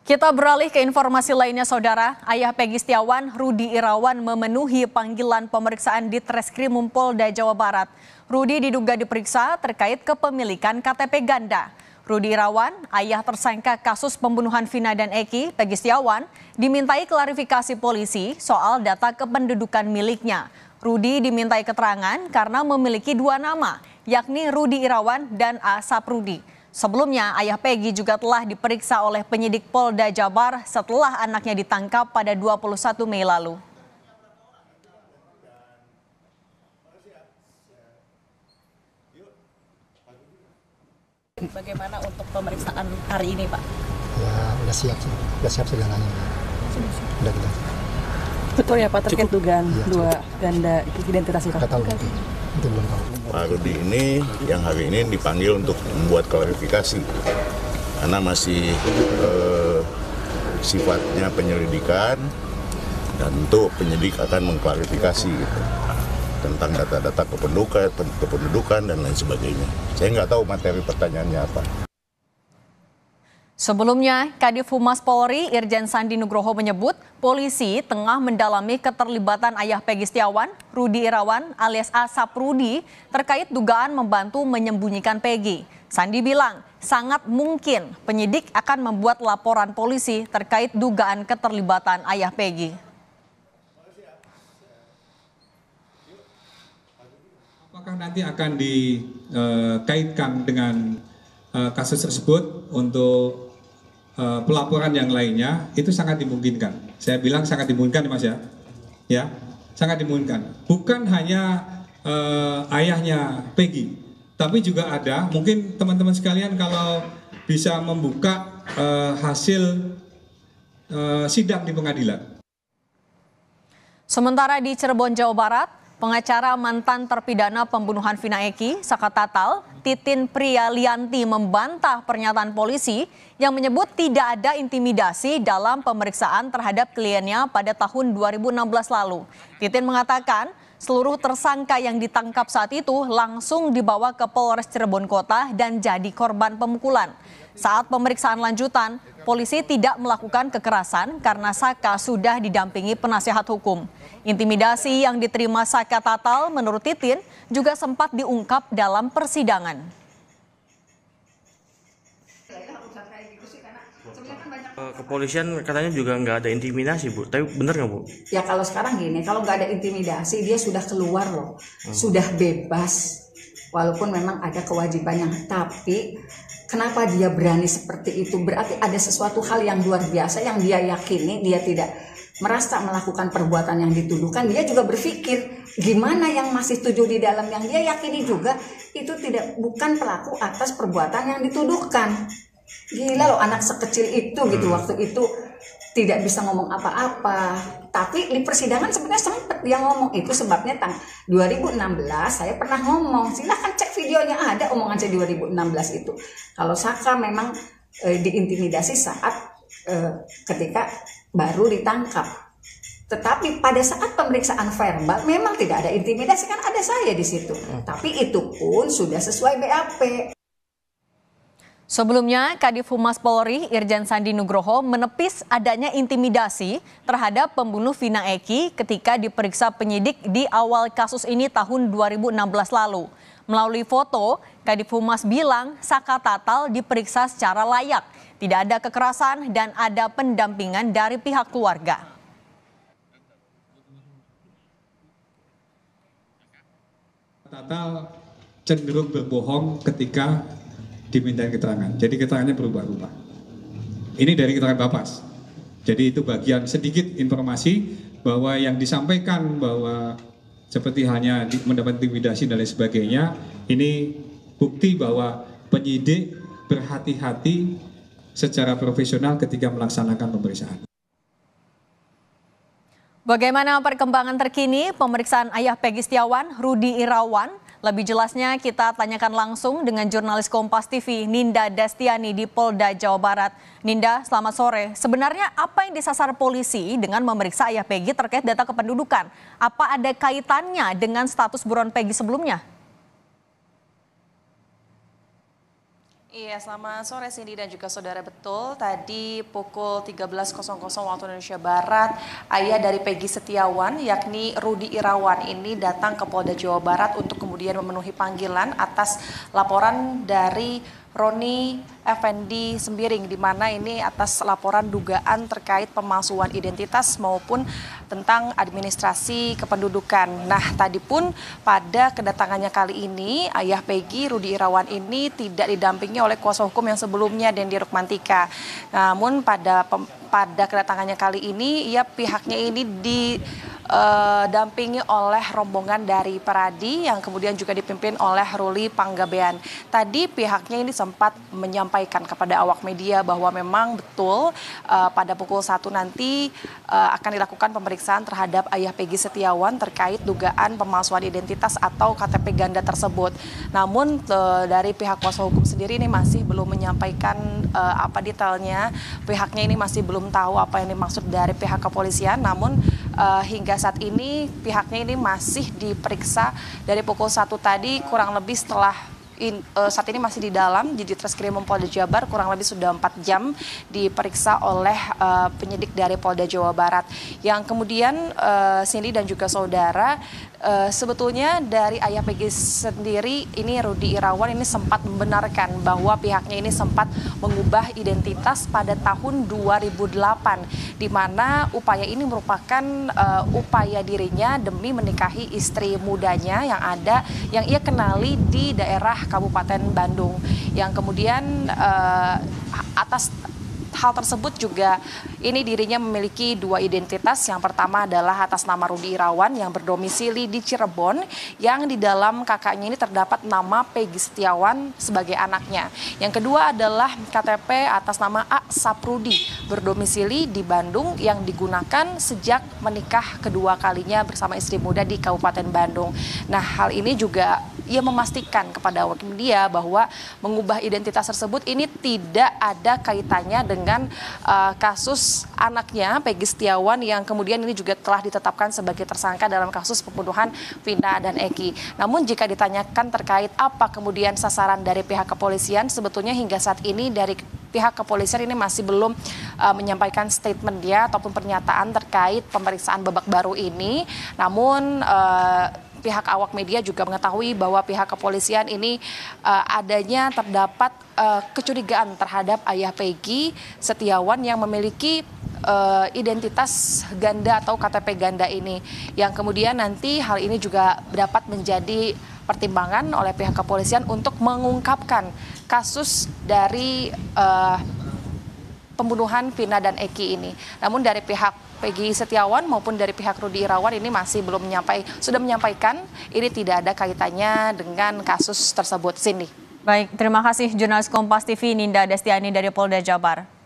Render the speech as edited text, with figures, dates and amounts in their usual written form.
Kita beralih ke informasi lainnya, Saudara. Ayah Peggy Setiawan, Rudi Irawan, memenuhi panggilan pemeriksaan di Treskrimum Polda Jawa Barat. Rudi diduga diperiksa terkait kepemilikan KTP ganda. Rudi Irawan, ayah tersangka kasus pembunuhan Vina dan Eki, Peggy Setiawan, dimintai klarifikasi polisi soal data kependudukan miliknya. Rudi dimintai keterangan karena memiliki dua nama, yakni Rudi Irawan dan Asap Rudi. Sebelumnya, ayah Peggy juga telah diperiksa oleh penyidik Polda Jabar setelah anaknya ditangkap pada 21 Mei lalu. Bagaimana untuk pemeriksaan hari ini, Pak? Ya, udah siap segalanya. Udah kita. Betul ya Pak, terkait dugaan dua ganda identitas itu. Nggak tahu, itu belum tahu. Pak Rudi ini yang hari ini dipanggil untuk membuat klarifikasi karena masih sifatnya penyelidikan dan tentu penyidik akan mengklarifikasi gitu, tentang data-data kependudukan dan lain sebagainya. Saya nggak tahu materi pertanyaannya apa. Sebelumnya, Kadif Humas Polri Irjen Sandi Nugroho menyebut polisi tengah mendalami keterlibatan ayah Peggy Setiawan, Rudi Irawan alias Asap Rudi terkait dugaan membantu menyembunyikan Peggy. Sandi bilang sangat mungkin penyidik akan membuat laporan polisi terkait dugaan keterlibatan ayah Peggy. Apakah nanti akan dikaitkan dengan kasus tersebut untuk pelaporan yang lainnya, itu sangat dimungkinkan. Saya bilang sangat dimungkinkan, Mas ya, sangat dimungkinkan. Bukan hanya ayahnya Peggy, tapi juga ada mungkin teman-teman sekalian kalau bisa membuka hasil sidang di pengadilan. Sementara di Cirebon, Jawa Barat, pengacara mantan terpidana pembunuhan Vina Eki, Saka Tatal, Titin Priyalianti membantah pernyataan polisi yang menyebut tidak ada intimidasi dalam pemeriksaan terhadap kliennya pada tahun 2016 lalu. Titin mengatakan seluruh tersangka yang ditangkap saat itu langsung dibawa ke Polres Cirebon Kota dan jadi korban pemukulan. Saat pemeriksaan lanjutan, polisi tidak melakukan kekerasan karena Saka sudah didampingi penasehat hukum. Intimidasi yang diterima Saka Tatal menurut Titin juga sempat diungkap dalam persidangan. Kepolisian katanya juga nggak ada intimidasi, Bu. Tapi bener nggak, Bu? Ya kalau sekarang gini, kalau nggak ada intimidasi dia sudah keluar loh, sudah bebas. Walaupun memang ada kewajibannya, tapi kenapa dia berani seperti itu? Berarti ada sesuatu hal yang luar biasa yang dia yakini, dia tidak merasa melakukan perbuatan yang dituduhkan. Dia juga berpikir gimana yang masih setuju di dalam yang dia yakini juga itu bukan pelaku atas perbuatan yang dituduhkan. Gila loh anak sekecil itu gitu, waktu itu tidak bisa ngomong apa-apa. Tapi di persidangan sebenarnya sempat dia ngomong, itu sebabnya 2016 saya pernah ngomong, silahkan cek videonya, ada omongan saya 2016 itu. Kalau Saka memang diintimidasi saat ketika baru ditangkap. Tetapi pada saat pemeriksaan verbal memang tidak ada intimidasi, kan ada saya di situ. Tapi itu pun sudah sesuai BAP. Sebelumnya, Kadif Humas Polri Irjen Sandi Nugroho menepis adanya intimidasi terhadap pembunuh Vina Eki ketika diperiksa penyidik di awal kasus ini tahun 2016 lalu. Melalui foto, Kadif Humas bilang Saka Tatal diperiksa secara layak, tidak ada kekerasan dan ada pendampingan dari pihak keluarga. Tatal cenderung berbohong ketika dimintain keterangan. Jadi keterangannya berubah-ubah. Ini dari keterangan Bapas. Jadi itu bagian sedikit informasi bahwa yang disampaikan bahwa seperti hanya mendapat intimidasi dan lain sebagainya, ini bukti bahwa penyidik berhati-hati secara profesional ketika melaksanakan pemeriksaan. Bagaimana perkembangan terkini pemeriksaan ayah Peggy Setiawan, Rudi Irawan? Lebih jelasnya kita tanyakan langsung dengan jurnalis Kompas TV Ninda Destiani di Polda Jawa Barat. Ninda, selamat sore. Sebenarnya apa yang disasar polisi dengan memeriksa ayah Peggy terkait data kependudukan? Apa ada kaitannya dengan status buron Peggy sebelumnya? Iya, selamat sore Cindy dan juga saudara. Betul, tadi pukul 13.00 waktu Indonesia Barat, ayah dari Peggy Setiawan yakni Rudi Irawan ini datang ke Polda Jawa Barat untuk kemudian memenuhi panggilan atas laporan dari Roni Effendi Sembiring, di mana ini atas laporan dugaan terkait pemalsuan identitas maupun tentang administrasi kependudukan. Nah, tadi pun pada kedatangannya kali ini, ayah Peggy, Rudi Irawan ini tidak didampingi oleh kuasa hukum yang sebelumnya, Dendi Rukmantika. Namun pada kedatangannya kali ini, pihaknya ini didampingi oleh rombongan dari Peradi yang kemudian juga dipimpin oleh Ruli Panggabean. Tadi pihaknya ini sempat menyampaikan kepada awak media bahwa memang betul pada pukul 1 nanti akan dilakukan pemeriksaan terhadap ayah Peggy Setiawan terkait dugaan pemalsuan identitas atau KTP ganda tersebut. Namun dari pihak kuasa hukum sendiri ini masih belum menyampaikan apa detailnya. Pihaknya ini masih belum tahu apa yang dimaksud dari pihak kepolisian. Namun hingga saat ini pihaknya ini masih diperiksa dari pukul 1 tadi, kurang lebih setelah saat ini masih di dalam di Ditreskrim Polda Jabar, kurang lebih sudah 4 jam diperiksa oleh penyidik dari Polda Jawa Barat. Yang kemudian Cindy dan juga saudara, sebetulnya dari ayah Peggy sendiri ini, Rudi Irawan ini sempat membenarkan bahwa pihaknya ini sempat mengubah identitas pada tahun 2008, di mana upaya ini merupakan upaya dirinya demi menikahi istri mudanya yang ia kenali di daerah Kabupaten Bandung. Yang kemudian atas hal tersebut juga ini dirinya memiliki 2 identitas. Yang pertama adalah atas nama Rudi Irawan yang berdomisili di Cirebon, yang di dalam kakaknya ini terdapat nama Peggy Setiawan sebagai anaknya. Yang kedua adalah KTP atas nama A. Saprudi berdomisili di Bandung yang digunakan sejak menikah kedua kalinya bersama istri muda di Kabupaten Bandung. Nah, hal ini juga ia memastikan kepada awak media bahwa mengubah identitas tersebut ini tidak ada kaitannya dengan kasus anaknya Peggy Setiawan yang kemudian ini juga telah ditetapkan sebagai tersangka dalam kasus pembunuhan Vina dan Eki. Namun jika ditanyakan terkait apa kemudian sasaran dari pihak kepolisian, sebetulnya hingga saat ini dari pihak kepolisian ini masih belum menyampaikan statement dia ataupun pernyataan terkait pemeriksaan babak baru ini. Namun pihak awak media juga mengetahui bahwa pihak kepolisian ini adanya terdapat kecurigaan terhadap ayah Peggy Setiawan yang memiliki identitas ganda atau KTP ganda ini, yang kemudian nanti hal ini juga dapat menjadi pertimbangan oleh pihak kepolisian untuk mengungkapkan kasus dari pembunuhan Vina dan Eki ini. Namun dari pihak Peggy Setiawan maupun dari pihak Rudi Irawan ini masih belum sudah menyampaikan ini tidak ada kaitannya dengan kasus tersebut. Cindy. Baik, terima kasih jurnalis Kompas TV Ninda Destiani dari Polda Jabar.